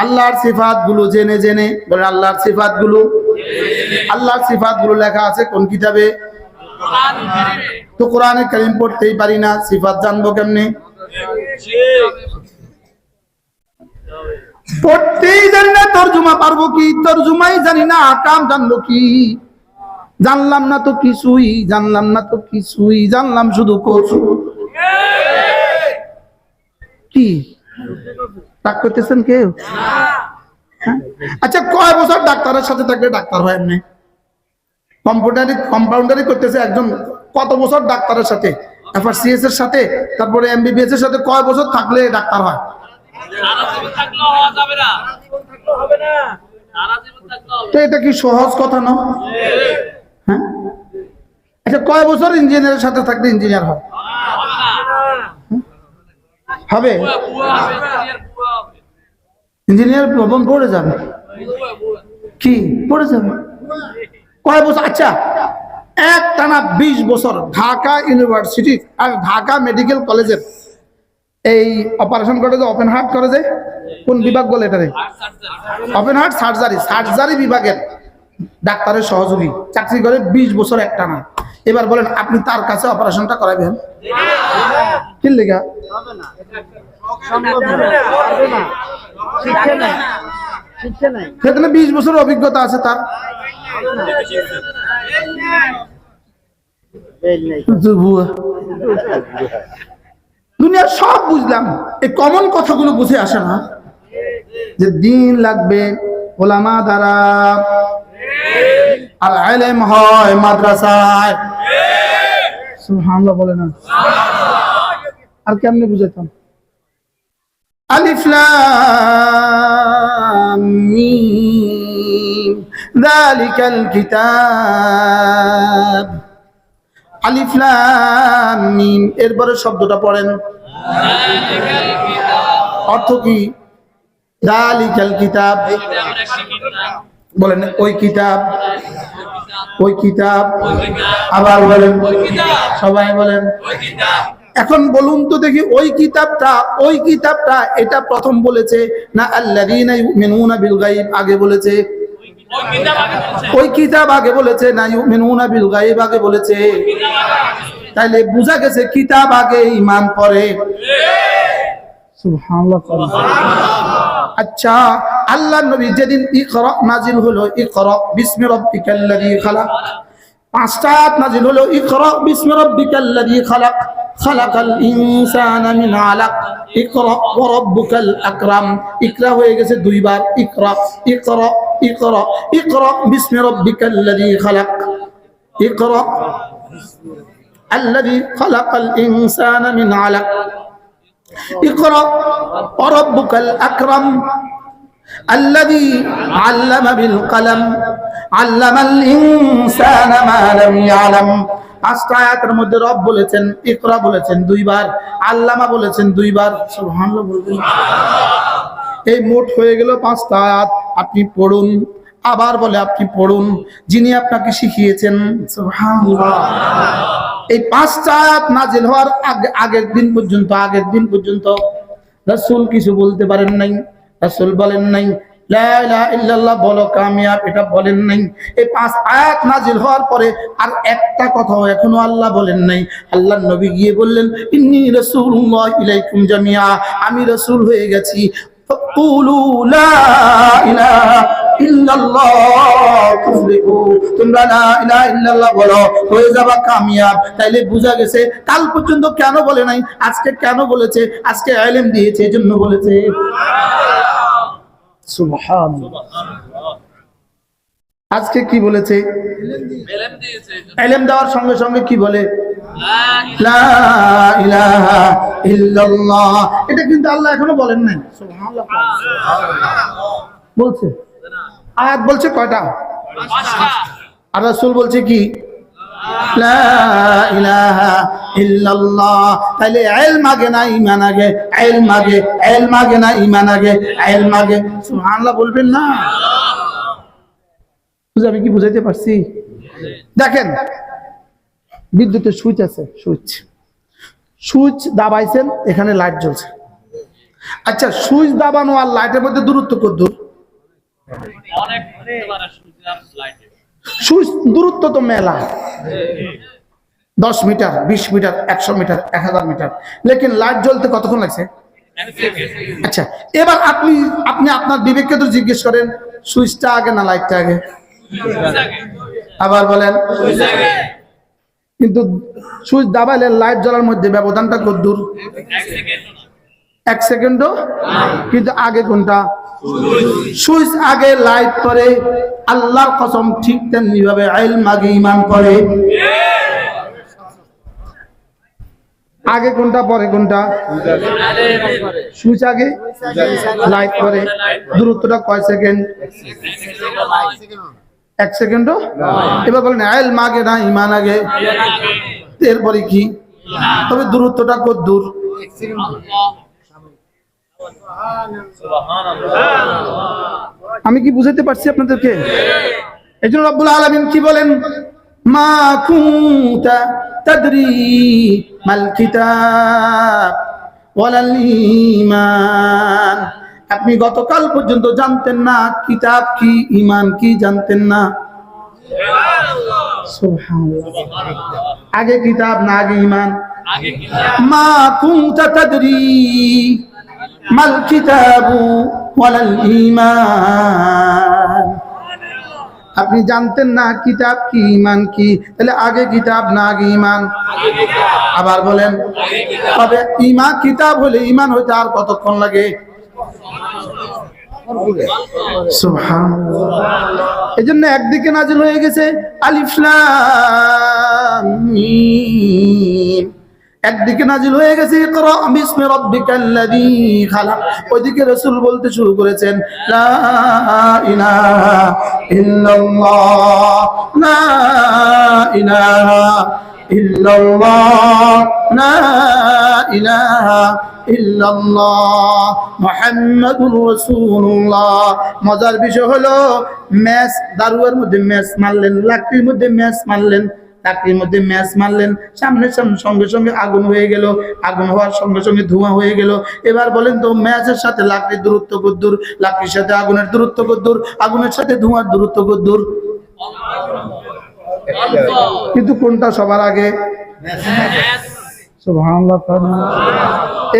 আল্লাহর সিফাতগুলো জেনে জেনে বলেন আল্লাহর সিফাতগুলো লেখা আছে কোন কিতাবে? তো কোরআনে কারীম পড়তেই পারি না, সিফাত জানবো কেমনে? পড়তেই জানি না, তরজমা পারবো কি? তরজমাই জানি না, আকাম জানবো কি? জানলাম না তো কিছুই, জানলাম শুধু কচু। কি রাগ করতেছেন কেউ? আচ্ছা, কয় বছর ডাক্তারের সাথে থাকলে ডাক্তার হয়? এমনি কম্পাউন্ডারি করতেছে একজন, কত বছর ডাক্তারের সাথে, FRCS এর সাথে, তারপরে MBBS এর সাথে কয় বছর থাকলে ডাক্তার হয়? তো এটা কি সহজ কথা না? হ্যাঁ, আচ্ছা, কয় বছর ইঞ্জিনিয়ারের সাথে থাকলে ইঞ্জিনিয়ার হয়? হবে? ইঞ্জিনিয়ার ভবন পড়ে যাবে, কি পড়ে যাবে? কয় বছর? আচ্ছা, একটানা 20 বছর ঢাকা ইউনিভার্সিটি আর ঢাকা মেডিকেল কলেজের এই অপারেশন করে যে ওপেন হার্ট করে যে, কোন বিভাগ বলে এটারে? ওপেন হার্ট সার্জারি বিভাগের ডাক্তারের সহযোগী চাকরি করে 20 বছর একটানা। এবার বলেন আপনি তার কাছে অপারেশনটা করাবেন? কি লেগা? সেখানে 20 বছর অভিজ্ঞতা আছে তার। দুনিয়ার সব বুঝলাম, এই কমন কথাগুলো বুঝে আসে না যে দিন লাগবে ওলামা দ্বারা, আর ইলম হয় মাদ্রাসায়। সুবহানাল্লাহ বলে না? আর কেমনে বুঝাইতাম? আলিফ লাম মিম যালিকাল কিতাব। আলিফ লাম মিম, এরপরে শব্দটা পড়েন, অর্থ কি? যালিকাল কিতাব, বলেন ওই কিতাব, আবার বলেন, সবাই বলেন। এখন বলুন তো দেখি, ওই কিতাবটা এটা প্রথম বলেছে না আল্লাযীনা ইউমিনুনা বিল গায়ব আগে বলেছে? ওই কিতাব আগে বলেছে না ইউমিনুনা বিল গায়ব আগে বলেছে? তাইলে বোঝা গেছে কিতাব আগে, ঈমান পরে। সুবহানাল্লাহ। আচ্ছা, আল্লাহ নবী যেদিন ইকরা নাজিল হলো, ইকরা বিসমি রাব্বিকাল্লাযী খালাক, 5টা আয়াত নাজিল হলো, ইকরা বিসমি রাব্বিকাল্লাযী খালাক, খালাকাল ইনসানা মিন আলাক, ইকরা ওয়া রাব্বুকাল আকরাম। ইকরা হয়ে গেছে 2 বার, ইকরা ইকরা ইকরা ইকরা বিসমি রাব্বিকাল্লাযী খালাক, ইকরা আল্লাযী খালাকাল ইনসানা মিন আলাক, ইকরা ওয়া রাব্বুকাল আকরাম الذي علم بالقلم علم الإنسان ما لم يعلم। 5টা আয়াতের মধ্যে রব বলেছেন, ইকরা বলেছেন 2 বার, আল্লামা বলেছেন 2 বার। সুবহানাল্লাহ বলবেন। এই মোট হয়ে গেল 5টা আয়াত। আপনি পড়ুন, আবার বলে আপনি পড়ুন, যিনি আপনাকে শিখিয়েছেন। সুবহানাল্লাহ। এই 5টা আয়াত নাজিল হওয়ার আগের দিন পর্যন্ত রাসূল কিছু বলতে পারেন নাই। রাসূল বলেন নাই লা ইলাহা ইল্লাল্লাহ বলো কামিয়াব, এটা বলেন নাই। এই 5 আয়াত নাজিল হওয়ার পরে আর একটা কথাও এখনো আল্লাহ বলেন নাই। আল্লাহর নবী গিয়ে বললেন ইন্নী রাসূলুল্লাহ ইলাইকুম জামিয়া, আমি রাসূল হয়ে গেছি। ফাকুলু লা ইলাহা ইল্লাল্লাহ তুফলিহু, তোমরা লা ইলাহা ইল্লাল্লাহ বলো, হয়ে যাবা কামিয়াব। তাইলে বোঝা গেছে কাল পর্যন্ত কেন বলে নাই, আজকে কেন বলেছে? আজকে ইলম দিয়েছে, এজন্য বলেছে। সুবহানাল্লাহ। আজকে কি বলেছে? ইলম দেওয়ার সঙ্গে সঙ্গে কি বলে? লা ইলাহা ইল্লাল্লাহ। এটা কিন্তু আল্লাহ এখনো বলেন নাই। সুবহানাল্লাহ। বলছে, আয়াত বলছে কয়টা? 5টা। আর রাসূল বলছে কি? লা ইলাহা ইল্লাল্লাহ। তাহলে ইলম আগে না ঈমান আগে? ইলম আগে। ইলম আগে না ঈমান আগে? ইলম আগে। সুবহানাল্লাহ বলবেন না? আমি কি বুঝাইতে পারছি? দেখেন, বিদ্যুতের সুইচ আছে, সুইচ দাবাইছেন, এখানে লাইট জ্বলছে। আচ্ছা, সুইচ দাবানো আর লাইটের মধ্যে দূরত্ব কত দূর? সুইচ দূরত্ব তো মেলা, 10 মিটার, 20 মিটার, 100 মিটার, 1000 মিটার, লেকিন লাইট জ্বলতে কতক্ষণ লাগছে? আচ্ছা, এবার আপনি আপনি আপনার বিবেককে তো জিজ্ঞেস করেন, সুইচটা আগে না লাইটটা আগে? আবার বলেন। কিন্তু সুইচ দাবাইলে লাইট জ্বলার মধ্যে ব্যবধানটা কত দূর? 1 সেকেন্ডও। কিন্তু আগে কোনটা? সুইচ আগে, লাইট পরে। আল্লাহর কসম ঠিক তেমনি ভাবে ইলম আগে, ঈমান পরে। আগে কোনটা পরে কোনটা? সুইচ আগে, লাইট পরে। দূরত্বটা কয় সেকেন্ড? 1 সেকেন্ডও। এবার বলেন ইলম আগে না ঈমান আগে? এরপরে কি? তবে দূরত্বটা কত দূর? আমি কি বুঝাতে পারছি আপনাদেরকে? এই জন্য রব্বুল আলামিন কি বলেন? মা কুনতা তাদরি মাল কিতাব ওয়ালাল ঈমান। আপনি গতকাল পর্যন্ত জানতেন না কিতাব কি, ঈমান কি জানতেন না। সুবহানাল্লাহ। আগে কিতাব না আগে ঈমান? আগে কিতাব। মা কুনতা তাদরি মাল কিতাবু ওয়ালাল ঈমান। আপনি জানতেন না কিতাব কি, ঈমান কি, তাহলে আগে কিতাব না আগে ঈমান? আবার বলেন। তবে ঈমান, কিতাব হলে ঈমান হইতে আর কতক্ষণ লাগে? সুবহানাল্লাহ। এজন্য একদিকে নাজিল হয়ে গেছে আলিফ লাম মিম, একদিকে নাজিল হয়ে গেছে ইকরা বিসমি রাব্বিকাল্লাযী খালাক, ওইদিকে রাসূল বলতে শুরু করেছেন লা ইলাহা ইল্লাল্লাহ, লা ইলাহা ইল্লাল্লাহ, লা ইলাহা ইল্লাল্লাহ মুহাম্মাদুর রাসূলুল্লাহ। মজার বিষয় হলো ম্যাচ, দারুয়ার মধ্যে ম্যাচ মারলেন, লাকড়ির মধ্যে ম্যাচ মারলেন, লাকড়ির মধ্যে ম্যাচ মারলেন, সামনে সামনে সঙ্গে সঙ্গে আগুন হয়ে গেল, আগুন হওয়ার সঙ্গে সঙ্গে ধোঁয়া হয়ে গেল। এবার বলেন তো ম্যাচের সাথে লাকড়ির দূরত্ব কত দূর? লাকড়ির সাথে আগুনের দূরত্ব কত দূর? আগুনের সাথে ধোঁয়ার দূরত্ব কত দূর? কিন্তু কোনটা সবার আগে? সুবহানাল্লাহ।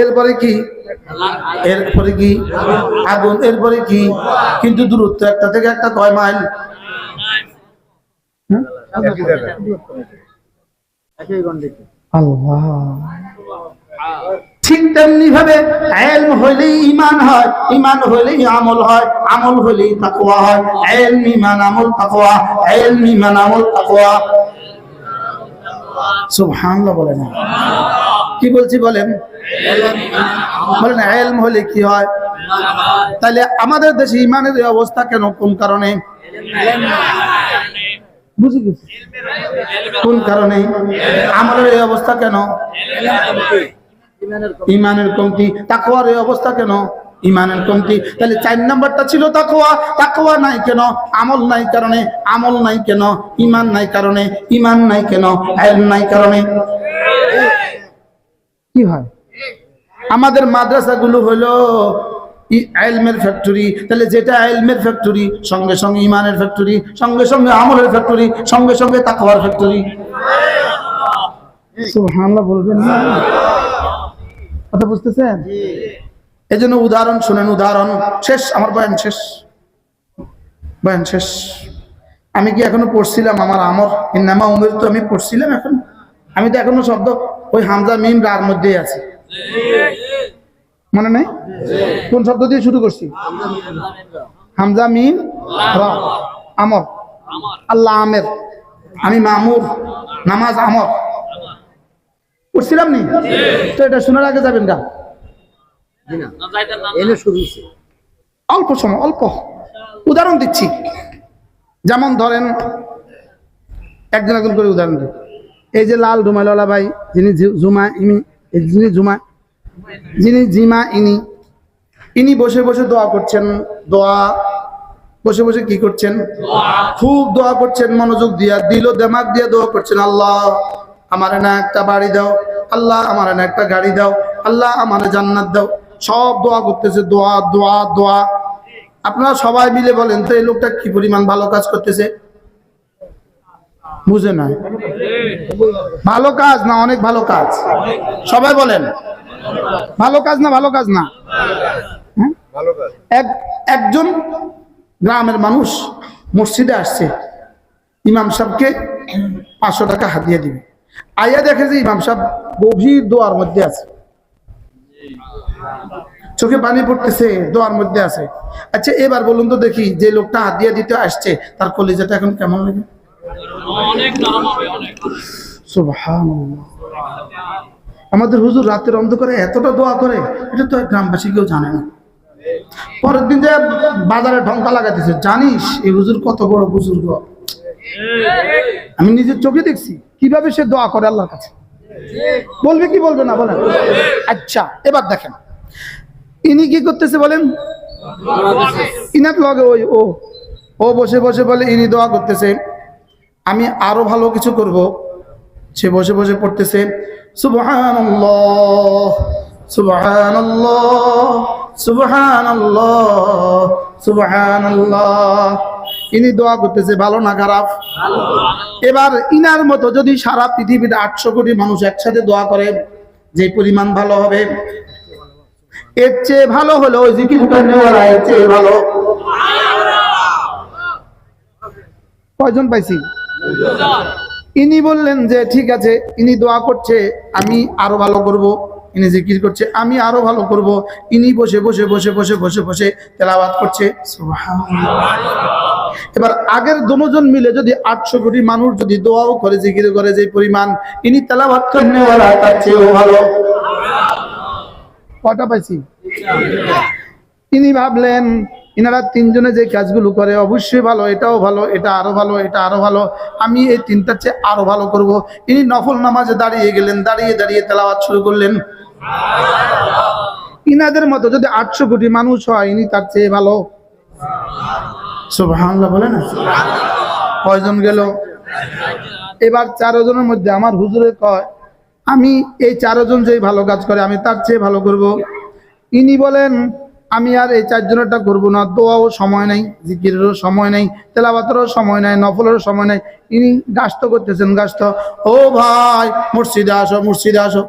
এরপরে কি? এরপরে কি? আগুন। এরপরে কি? কিন্তু দূরত্ব একটা থেকে একটা কয় মাইল? আল্লাহ। ঠিক তেমনি ভাবে ইলম হইলেই ঈমান হয়, ঈমান হইলেই আমল হয়, আমল হইলেই তাকওয়া হয়। ইলম, ঈমান, আমল, তাকওয়া, ইলম, ঈমান, আমল, তাকওয়া। সুবহানাল্লাহ বলেন। কি বলছি বলেন? বলেন ইলম হলে কি হয়? তাহলে আমাদের দেশে ঈমানের এই অবস্থা কেন? কোন কারণে? বুঝে গেছি কোন কারণে। আমলের এই অবস্থা কেন? ঈমানের কমতি। তাকওয়ার এই অবস্থা কেন? ঈমানের কমতি। তাহলে 4 নাম্বারটা ছিল তাকওয়া। তাকওয়া নাই কেন? আমল নাই কারণে। আমল নাই কেন? ঈমান নাই কারণে। ঈমান নাই কেন? ইলম নাই কারণে। কি হয়? আমাদের মাদ্রাসাগুলো হলো ইলমের ফ্যাক্টরি। তাহলে যেটা ইলমের ফ্যাক্টরি, সঙ্গে সঙ্গে ঈমানের ফ্যাক্টরি, সঙ্গে সঙ্গে আমলের ফ্যাক্টরি, সঙ্গে সঙ্গে তাকওয়ার ফ্যাক্টরি। সুবহানাল্লাহ বলবেন না? কথা বুঝতেছেন? এজন্য উদাহরণ শুনেন, উদাহরণ। শেষ, আমার বয়ান শেষ, বয়ান শেষ। আমি কি এখনো পড়ছিলাম আমার আমর ইন্নামা উমিরতু, আমি পড়ছিলাম এখন? আমি তো এখনো শব্দ ওই হামজা মিম রার মধ্যেই আছে, মনে নেই? কোন শব্দ দিয়ে শুরু করছি? হামজা মিম রা, আমর। আল্লাহ আমের, আমি মামুর, নামাজ আমর। পড়ছিলাম নি? তো এটা শোনার আগে যাবেন গা? অল্প সময়, অল্প উদাহরণ দিচ্ছি। যেমন ধরেন, একজন একজন করে উদাহরণ দিই। এই যে লাল রুমালওয়ালা ভাই, যিনি জুমা ইনি, যিনি জুমা, যিনি জিমা ইনি, ইনি বসে বসে দোয়া করছেন। দোয়া বসে বসে কি করছেন? খুব দোয়া করছেন, মনোযোগ দিয়া, দিল দেমাগ দিয়ে দোয়া করছেন। আল্লাহ আমার না একটা বাড়ি দাও, আল্লাহ আমার না একটা গাড়ি দাও, আল্লাহ আমার জান্নাত দাও, সব দোয়া করতেছে, দোয়া দোয়া দোয়া। আপনারা সবাই মিলে বলেন তো এই লোকটা কি পরিমাণ ভালো কাজ করতেছে? বুঝে না? ভালো কাজ না অনেক ভালো কাজ? সবাই বলেন ভালো কাজ না ভালো কাজ না? একজন গ্রামের মানুষ মসজিদে আসছে, ইমাম সাহেবকে 500 টাকা হাতিয়ে দিবে। আইয়া দেখে যে ইমাম সাহেব গভীর দোয়ার মধ্যে আছে, চোখে পানি পড়তেছে, দোয়ার মধ্যে আছে। আচ্ছা এবার বলুন তো দেখি, যে লোকটা হাতিয়ে দিতে আসছে তার কলিজাটা এখন কেমন লাগে? সুবহানাল্লাহ। আমাদের হুজুর রাতের অন্ধকারে এতটা দোয়া করে, এটা তো গ্রামবাসী কেউ জানে না। পরের দিন যে বাজারে ঢঙ্কা লাগাইতেছে, জানিস এই হুজুর কত বড় বুজুর্গ? আমি নিজের চোখে দেখছি কিভাবে সে দোয়া করে আল্লাহর কাছে। বলবে কি বলবে না বলেন? আচ্ছা এবার দেখেন ইনি কি করতেছে বলেন? ইনার লগে ওই ও বসে বসে বলে, ইনি দোয়া করতেছে আমি আরো ভালো কিছু করব। সে বসে বসে পড়তেছে সুবহানাল্লাহ সুবহানাল্লাহ সুবহানাল্লাহ সুবহানাল্লাহ। ইনি দোয়া করতেছে ভালো না খারাপ? এবার ইনার মতো যদি সারা পৃথিবীর 800 কোটি মানুষ একসাথে দোয়া করে, যে পরিমাণ ভালো হবে, এর চেয়ে ভালো হলো ওই জিকির করেওয়ালা, এর চেয়ে ভালো কয়জন পাইছি? ইনি বললেন যে ঠিক আছে, ইনি দোয়া করছে আমি আরো ভালো করব, ইনি জিকির করছে আমি আরো ভালো করব। ইনি বসে বসে বসে বসে বসে বসে তেলাওয়াত করছে সুবহানাল্লাহ। এবার আগের দুজন মিলে যদি 800 কোটি মানুষ যদি দোয়াও করে, জিকির করে, যে পরিমাণ ইনি তেলাওয়াত করেওয়ালা তার চেয়েও ভালো। কটা পাইছি? তিনি ভাবলেন ইনারা তিনজনে যে কাজগুলো করে অবশ্যই ভালো, এটাও ভালো, এটা আরো ভালো, এটা আরো ভালো, আমি এই তিনটার চেয়ে আরো ভালো করব। ইনি নফল নামাজে দাঁড়িয়ে গেলেন, দাঁড়িয়ে দাঁড়িয়ে তেলাওয়াত শুরু করলেন। ইনাদের মতো যদি 800 কোটি মানুষ হয়, ইনি তার চেয়ে ভালো। সুবহানাল্লাহ বলেন। কয়জন গেল? এবার 4 জনের মধ্যে আমার হুজুরে কয় আমি এই 4 জন যেই ভালো কাজ করে আমি তার চেয়ে ভালো করব। ইনি বলেন আমি আর এই 4 জনেরটা করবো না, দোয়াও সময় নাই, জিকিরেরও সময় নাই, তেলাওয়াতেরও সময় নাই, নফলেরও সময় নাই। ইনি গাস্ত করতেছেন, গাস্ত। ও ভাই মসজিদে আসো, মসজিদে আসো।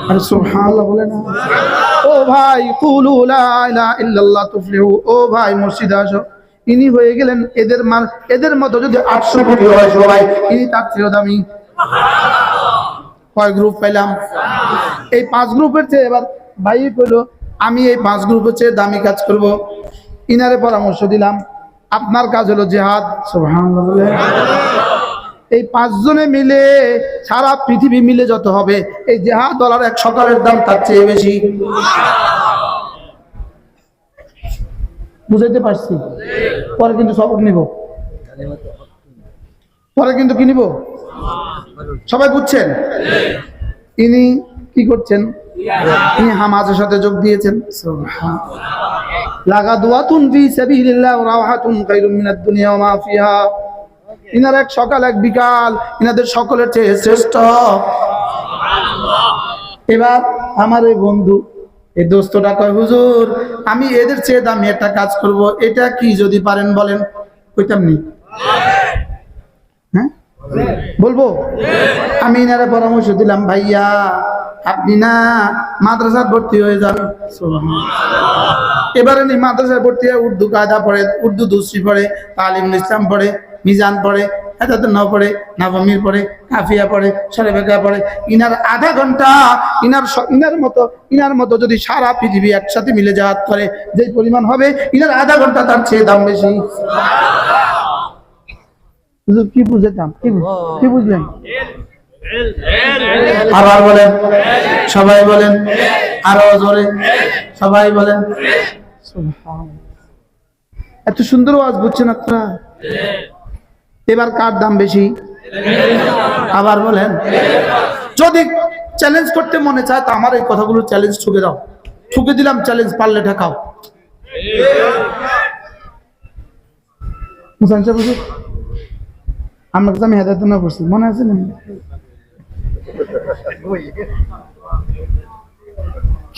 আরে সুবহানাল্লাহ বলে না। ও ভাই কুলু লা ইলাহা ইল্লাল্লাহ তুফলিহু। ও ভাই মসজিদে আসো। ইনি হয়ে গেলেন এদের মতো যদি 800 কোটি হয় সবাই, ইনি তার চেয়ে দামি। কয় গ্রুপ পেলাম? এই 5 গ্রুপের চেয়ে এবার ভাই কইল আমি এই 5 গ্রুপের চেয়ে দামি কাজ করব। ইনারে পরামর্শ দিলাম আপনার কাজ হলো জিহাদ। সুবহানাল্লাহ বলে। এই 5 জনে মিলে সারা পৃথিবী মিলে যত হবে, এই জিহাদ ডলার 1 সকালের দাম তার চেয়ে বেশি। বুঝাইতে পারছি? পরে কিন্তু সবক নিব, পরে কিন্তু কি নিব? সবাই বুঝছেন? ইনি কি করছেন? ইনি হামাজের সাথে যোগ দিয়েছেন। লাগা দুআতুন ফি সাবিলিল্লাহ ওয়া রাহাতুন খায়রুম মিনাদ দুনিয়া ওয়া মা ফিহা। ইনার এক সকাল এক বিকাল ইনাদের সকলের চেয়ে শ্রেষ্ঠ। এবার আমার এই বন্ধু এই দোস্তটা কয় হুজুর আমি এদের চেয়ে দামি একটা কাজ করব, এটা কি যদি পারেন বলেন? কইতাম নি? হ্যাঁ বলবো? আমি ইনারে পরামর্শ দিলাম ভাইয়া আপনি না মাদ্রাসায় ভর্তি হয়ে যান। এবারে নি মাদ্রাসায় ভর্তি হয়ে উর্দু কায়দা পড়ে, উর্দু দুসরি পড়ে, তালিমুল ইসলাম পড়ে, মিজান পড়ে, হেদায়েত নাও পড়ে, নাবামির পড়ে, কাফিয়া পড়ে, শরে বেকা পড়ে। ইনার আধা ঘন্টা ইনার মতো যদি সারা পৃথিবী একসাথে মিলে জাহাদ করে যে পরিমাণ হবে, ইনার আধা ঘন্টা তার চেয়ে দাম বেশি। কি বুঝেতাম? কি বুঝলেন? আবার বলেন, সবাই বলেন, আরো জোরে সবাই বলেন। এত সুন্দর আওয়াজ বুঝছেন আপনারা? এবার কার দাম বেশি? আবার বলেন। যদি চ্যালেঞ্জ করতে মনে চায় তা আমার এই কথাগুলো চ্যালেঞ্জ ঠুকে দাও। ঠুকে দিলাম চ্যালেঞ্জ, পারলে ঠেকাও। মুসান সাহেব বুঝুন আমার কাছে আমি হেদায়েত না করছি, মনে আছে না?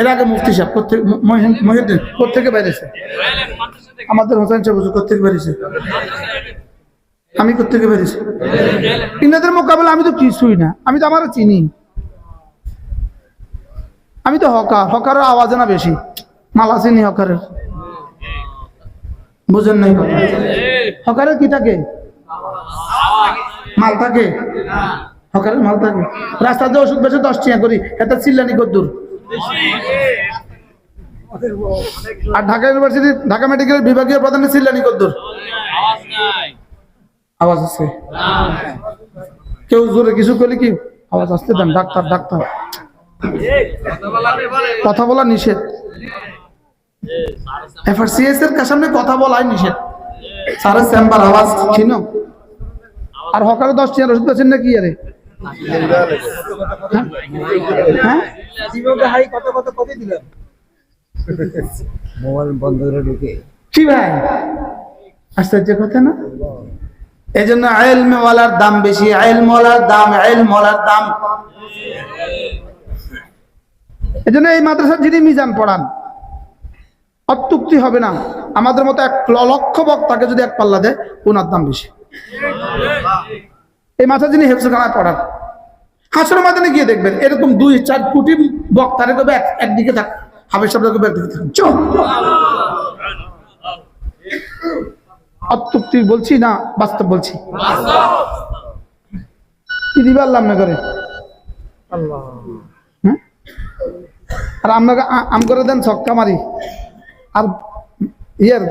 এর আগে মুফতি সাহেব মহিউদ্দিন কোথেকে বেরিয়েছে? আমাদের হোসেন সাহেব হুজুর কোথেকে বেরিয়েছে? আমি কোথেকে বেরিয়েছি? ইনাদের মোকাবেলা আমি তো কিছুই না, আমি তো আমার চিনি, আমি তো হকারের আওয়াজ না বেশি, মালা চিনি হকারের, বুঝেন নাই কথা? হকারের কি থাকে? মাল থাকে, হকারের মাল থাকে। রাস্তাতে ওষুধ বেশি 10 টাকা করি, এটা চিল্লানি কদ্দুর। আর ঢাকা ইউনিভার্সিটি ঢাকা মেডিকেল বিভাগীয় প্রধানের চিল্লানি কদ্দুর? আওয়াজ আছে। কেউ জোরে কিছু করলে কি আওয়াজ আসতে দেন? ডাক্তার ডাক্তার কথা বলা নিষেধ, এফআরসিএস এর সামনে কথা বলাই নিষেধ। সারা চেম্বার আওয়াজ ছিল। আর হকারে 10 টাকা ওষুধ পেয়েছেন না কি? আরে হ্যাঁ মোবাইল বন্ধ করে ঢুকে কি ভাই, আশ্চর্য কথা না? এই জন্য ইলম ওয়ালার দাম বেশি, ইলম ওয়ালার দাম, ইলম ওয়ালার দাম। এই জন্য এই মাদ্রাসার যিনি মিজান পড়ান, অত্যুক্তি হবে না, আমাদের মতো 1 লক্ষ বক্তাকে যদি এক পাল্লা দেয়, ওনার দাম বেশি। এই মাথা যিনি হেফজখানায় পড়ান, হাসরের ময়দানে গিয়ে দেখবেন এরকম 2-4 কোটি বক্তারে কবে একদিকে থাক, হাফেজ সাহেবরা কবে একদিকে থাক। অত্যুক্তি বলছি না বাস্তব বলছি? কি দিবে আল্লাহ আপনার করে? আর আম করে দেন ছক্কা মারি, আর ইয়ার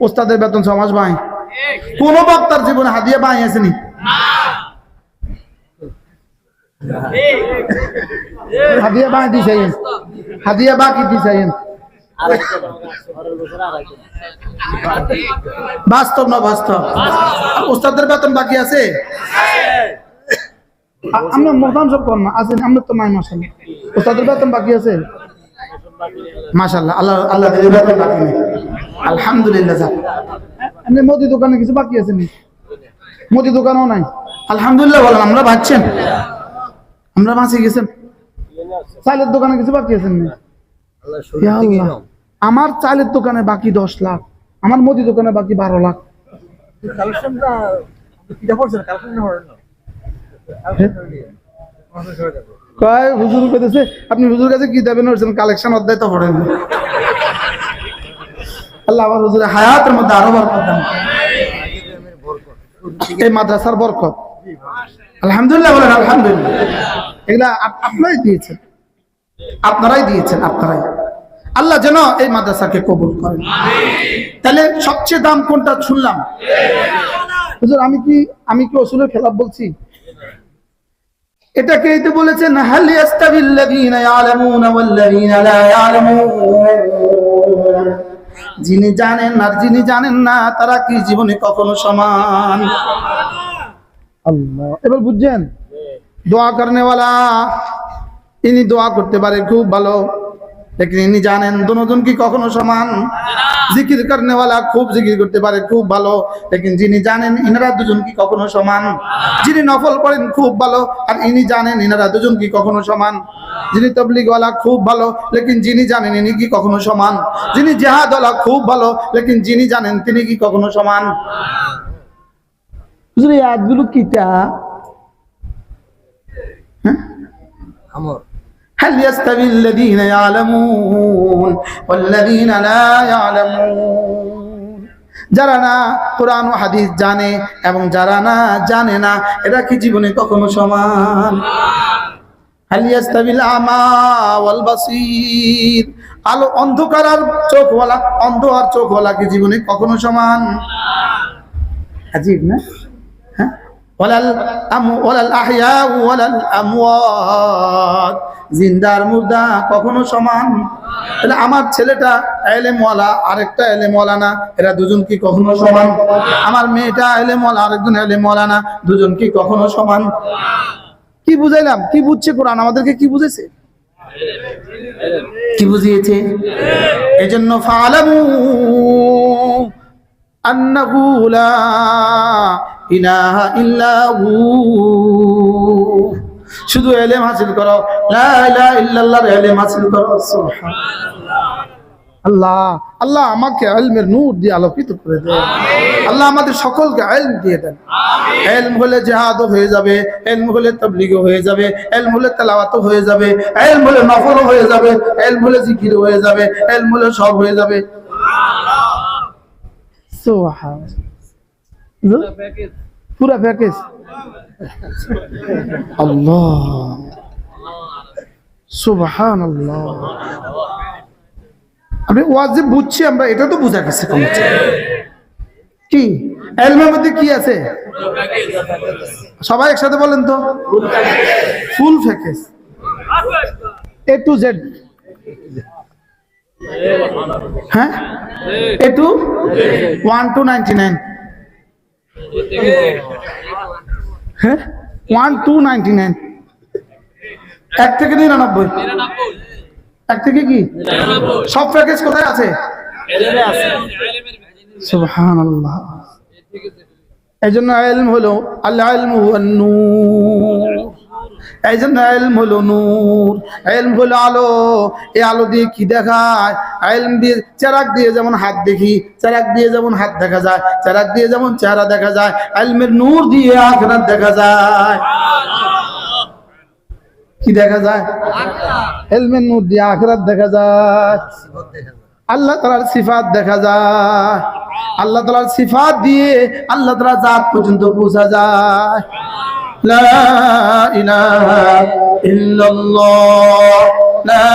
ওস্তাদের বেতন 6 মাস বাই। কোন বক্তার জীবনে হাদিয়া বাই আসেনি? হাদিয়া বাই দিছেন, হাদিয়া বাকি দিছেন। বাস্তব না বাস্তব? ওস্তাদের বেতন বাকি আছে? আমরা মোহতাম সব কর না আছেন, আমরা তো নাই মাশাআল্লাহ। ওস্তাদের বেতন বাকি আছে মাশাআল্লাহ, আল্লাহ আল্লাহ দিলে বেতন বাকি নেই, আলহামদুলিল্লাহ। যাক, এমনি মুদি দোকানে কিছু বাকি আছে নি? মুদি দোকানও নাই, আলহামদুলিল্লাহ বলেন। আমরা বাঁচছেন, আমরা বাঁচে গেছেন। চালের দোকানে কিছু বাকি আছেন নি? ইয়া আল্লাহ, আমার চালের দোকানে বাকি 10 লাখ, আমার মুদি দোকানে বাকি 12 লাখ। কালেকশনটা কিটা পড়ছেন? কালেকশনটা পড়েন না কয় হুজুর কইতেছে আপনি হুজুর কাছে কি দেবেন? ওরছেন কালেকশন অধ্যায় তো পড়েন। আল্লাহ আমার হুজুরের হায়াতের মধ্যে আরো বরকত দান। এই মাদ্রাসার বরকত আলহামদুলিল্লাহ বলেন আলহামদুলিল্লাহ। এগুলা আপনারাই দিয়েছেন, আপনারাই দিয়েছেন, আপনারাই। আল্লাহ যেন এই মাদ্রাসাকে কবুল করেন। তাহলে সবচেয়ে দাম কোনটা শুনলাম? হুজুর আমি কি ওসুলের খেলাফ বলছি? এটাকে এই তো বলেছেন হাল ইয়াস্তাবিল্লাযীনা ইয়ালামুনা ওয়াল্লাযীনা লা ইয়ালামুন, যিনি জানেন আর যিনি জানেন না তারা কি জীবনে কখনো সমান? আল্লাহ, এবার বুঝছেন? দোয়া করনে ওয়ালা ইনি দোয়া করতে পারে খুব ভালো, लेकिन इन्हीं জানেন দুজন কি কখনো সমান? জিকির করনে वाला খুব জিকির করতে পারে খুব ভালো, लेकिन যিনি জানেন ইনারা দুজন কি কখনো সমান? যিনি নফল পড়েন খুব ভালো, আর ইনি জানেন ইনারা দুজন কি কখনো সমান? যিনি তাবলীগ वाला খুব ভালো, लेकिन যিনি জানেন ইনি কি কখনো সমান? যিনি জিহাদ वाला খুব ভালো, लेकिन যিনি জানেন তিনি কি কখনো সমান? হুজুর এই আয়াতগুলো কিটা? হ্যাঁ আমর هل يستوي الذين يعلمون والذين لا يعلمون, যারা না কোরআন ও হাদিস জানে এবং যারা না জানে না এরা কি জীবনে কখনো সমান? هل يستوي الأعمى والبصير, আলো অন্ধকার আর চোখওয়ালা, অন্ধ আর চোখওয়ালা কি জীবনে কখনো সমান? আজীব না? হ্যাঁ, ওয়ালাল আহইয়া ওয়ালাল আমওয়াত, জিন্দার মুর্দা কখনো সমান? তাহলে আমার ছেলেটা ইলমওয়ালা আরেকটা ইলমওয়ালা না, এরা দুজন কি কখনো সমান? আমার মেয়েটা ইলমওয়ালা আরেকজন ইলমওয়ালা না, দুজন কি কখনো সমান? কি বুঝাইলাম? কি বুঝছে কোরআন আমাদেরকে? কি বুঝেছে? কি বুঝিয়েছে? এজন্য ফালামু আন্নাহু লা ইলাহা ইল্লা হু শুধু ইলম হাসিল করো, লা ইলাহা ইল্লাল্লাহর ইলম হাসিল করো। সুবহানাল্লাহ। আল্লাহ আল্লাহ আমাকে ইলমের নূর দিয়ে আলোকিত করে দেন। আল্লাহ আমাদের সকলকে ইলম দিয়ে দেন। ইলম হলে জিহাদও হয়ে যাবে, ইলম হলে তাবলীগও হয়ে যাবে, ইলম হলে তেলাওয়াতও হয়ে যাবে, ইলম হলে নফলও হয়ে যাবে, ইলম হলে জিকিরও হয়ে যাবে, ইলম হলে সব হয়ে যাবে। সুবহানাল্লাহ, পুরা প্যাকেজ। আল্লাহ সুবহানাল্লাহ। আমি ওয়াজিব বুঝছি, আমরা এটা তো বুঝা গেছে কি ইলমের মধ্যে কি আছে, সবাই একসাথে বলেন তো, full package, A to Z. হ্যাঁ, এ টু 1 to 99। হ্যাঁ, 1 to 99, 1 থেকে 99, 1 থেকে কি সব প্যাকেজ কোথায় আছে? সুবহানাল্লাহ। এই জন্য ইলম হলো আল ইলমু ওয়ান নূর, এই জন্য ইলম হলো নূর, ইলম হলো আলো। এই আলো দিয়ে কি দেখায়? ইলম দিয়ে চেরাগ দিয়ে যেমন হাত দেখি, চেরাগ দিয়ে যেমন হাত দেখা যায়, চেরাগ দিয়ে যেমন চেহারা দেখা যায়, ইলমের নূর দিয়ে আখিরাত দেখা যায়। কি দেখা যায়? ইলমের নূর দিয়ে আখিরাত দেখা যায়, আল্লাহ তাআলার সিফাত দেখা যায়, আল্লাহ তাআলার সিফাত দিয়ে আল্লাহ তাআলার জাত পর্যন্ত পৌঁছা যায়। লা ইলাহা ইল্লাল্লাহ, লা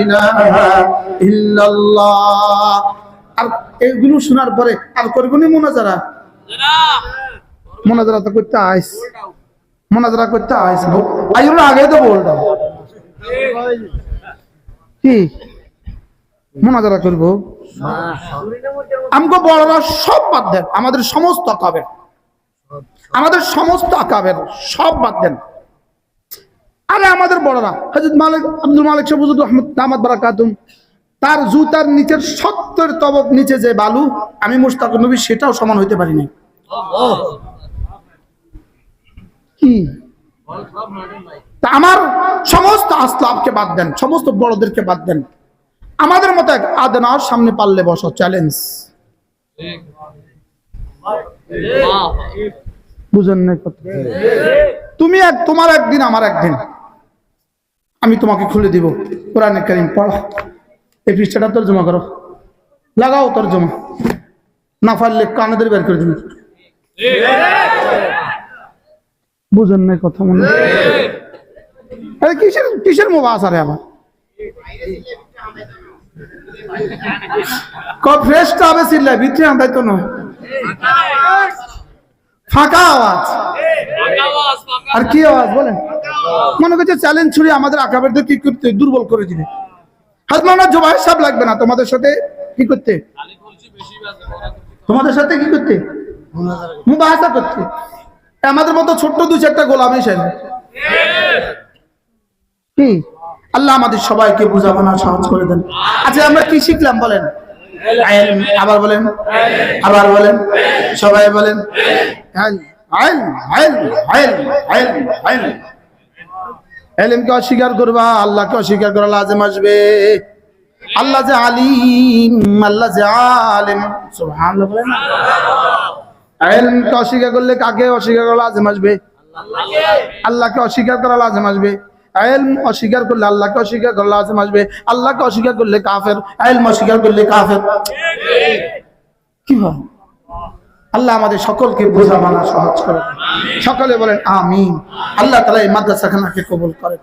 ইলাহা ইল্লাল্লাহ। আর এগুলো শোনার পরে আর করবনি মুনাজারা? মুনাজারা তো করতে আইস, মুনাজারা করতে আইস, আইও না, আগে তো বলতাম কি মুনাজারা করবো। আমগো বড়রা সব বাদ দেন, আমাদের সমস্ত আকাবের, আমাদের সমস্ত আকাবের সব বাদ দেন। আরে আমাদের বড়রা হযরত মালিক আব্দুল মালিক সাহেব হুজুর রহমত দামাত বারাকাতুম, তার জুতার নিচের 70 তবক নিচে যে বালু, আমি মুশতাক নবী সেটাও সমান হইতে পারি নাই। কি তা আমার সমস্ত আসলাফকে বাদ দেন, সমস্ত বড়দেরকে বাদ দেন, আমাদের মতো এক আদনার সামনে পারলে বসো, চ্যালেঞ্জ। বুঝেন না কথা? তুমি তোমার একদিন আমার একদিন, আমি তোমাকে খুলে দিব কোরআনে কারীম পড়ো, এই পৃষ্ঠাটা তরজমা করো, লাগাও তরজমা, না পারলে কানে ধরে বের করে দিবি। বুঝেন না কথা? মনে আরে কিসের কিসের মুবাস আরে আবার ফ্রেশটা হবে সিল্লা ভিতরে আমরা তো নয়, ফাঁকা আওয়াজ। আর কি আওয়াজ বলেন? মনে করছে চ্যালেঞ্জ ছুড়ে আমাদের আকাবেরদের কি করতে, দুর্বল করে দিবে। হযরত মাওলানা জুবাইর সাহেব লাগবে না তোমাদের সাথে কি করতে, তোমাদের সাথে কি করতে, মুবাহাসা করতে। আমাদের মতো ছোট্ট 2-4টা গোলাম এসে কি আল্লাহ আমাদের সবাইকে বুঝাবানা সহজ করে দেন। আচ্ছা আমরা কি শিখলাম বলেন? আবার বলেন, আবার বলেন, সবাই বলেন। ইলমকে অস্বীকার করবা, আল্লাহকে অস্বীকার করা লাজিম আসবে। আল্লাহ যে আলিম, আল্লাহ যে আলিম, সুবহানাল্লাহ বলেন। ইলমকে অস্বীকার করলে কাকে অস্বীকার করা লাজিম আসবে? আল্লাহকে অস্বীকার করা লাজিম আসবে। ইলম অস্বীকার করলে আল্লাহকে অস্বীকার করা লাজিম আসবে। আল্লাহকে অস্বীকার করলে কাফের, ইলম অস্বীকার করলে কাফের। কি হয়? আল্লাহ আমাদের সকলকে বোঝা মানা সহজ করে। সকলে বলেন আমিন। আল্লাহ তাআলা এই মাদ্রাসাখানাকে কবুল করেন।